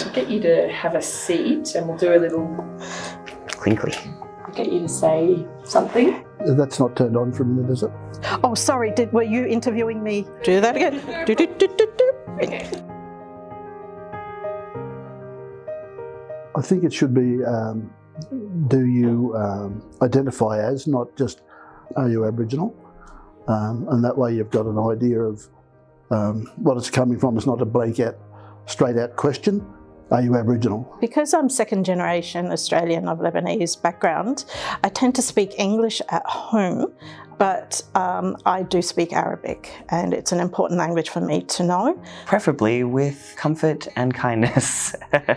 I'll get you to have a seat and we'll do a little Crinkly. I'll get you to say something. That's not turned on for a minute, is it? Oh, sorry, were you interviewing me? Do that again. Do, do, do, do, do. Okay. I think it should be, do you identify as, not just are you Aboriginal? And that way you've got an idea of what it's coming from. It's not a blanket, straight out question. Are you Aboriginal? Because I'm second generation Australian of Lebanese background, I tend to speak English at home, but I do speak Arabic, and it's an important language for me to know. Preferably with comfort and kindness,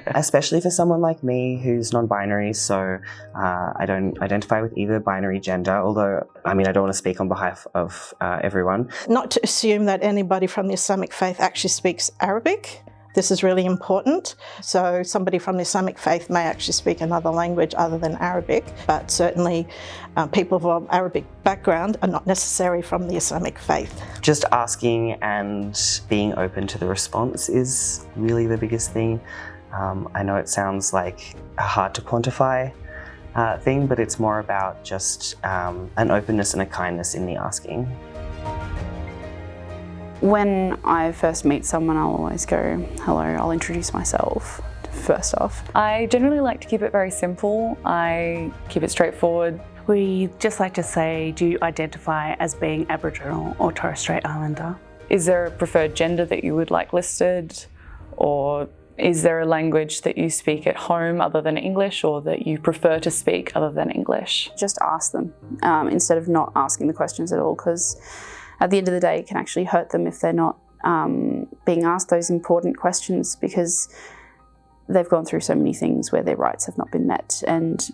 especially for someone like me who's non-binary, so I don't identify with either binary gender, although, I mean, I don't want to speak on behalf of everyone. Not to assume that anybody from the Islamic faith actually speaks Arabic. This is really important. So somebody from the Islamic faith may actually speak another language other than Arabic, but certainly people of Arabic background are not necessarily from the Islamic faith. Just asking and being open to the response is really the biggest thing. I know it sounds like a hard to quantify thing, but it's more about just an openness and a kindness in the asking. When I first meet someone, I'll always go, hello, I'll introduce myself first off. I generally like to keep it very simple. I keep it straightforward. We just like to say, do you identify as being Aboriginal or Torres Strait Islander? Is there a preferred gender that you would like listed? Or is there a language that you speak at home other than English, or that you prefer to speak other than English? Just ask them instead of not asking the questions at all, because at the end of the day, it can actually hurt them if they're not being asked those important questions, because they've gone through so many things where their rights have not been met, and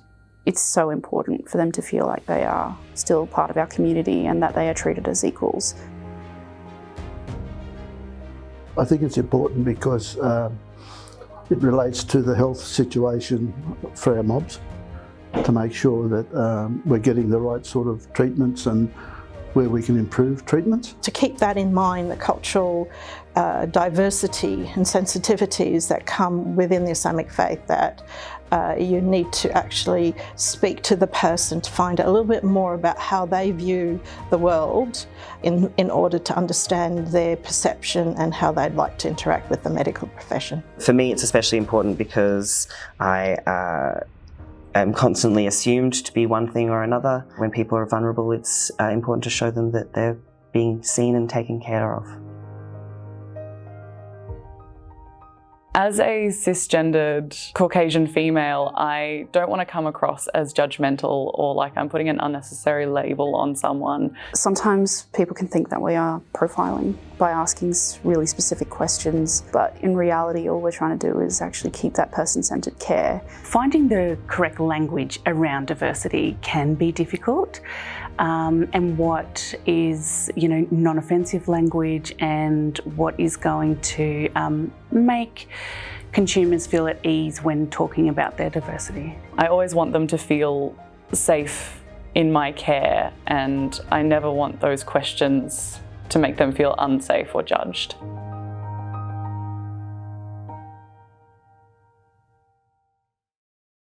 it's so important for them to feel like they are still part of our community and that they are treated as equals. I think it's important because it relates to the health situation for our mobs, to make sure that we're getting the right sort of treatments and where we can improve treatments. To keep that in mind, the cultural diversity and sensitivities that come within the Islamic faith, that you need to actually speak to the person to find out a little bit more about how they view the world in order to understand their perception and how they'd like to interact with the medical profession. For me, it's especially important because I'm constantly assumed to be one thing or another. When people are vulnerable, it's important to show them that they're being seen and taken care of. As a cisgendered Caucasian female, I don't want to come across as judgmental or like I'm putting an unnecessary label on someone. Sometimes people can think that we are profiling by asking really specific questions, but in reality, all we're trying to do is actually keep that person-centred care. Finding the correct language around diversity can be difficult, and what is, non-offensive language and what is going to make consumers feel at ease when talking about their diversity. I always want them to feel safe in my care, and I never want those questions to make them feel unsafe or judged.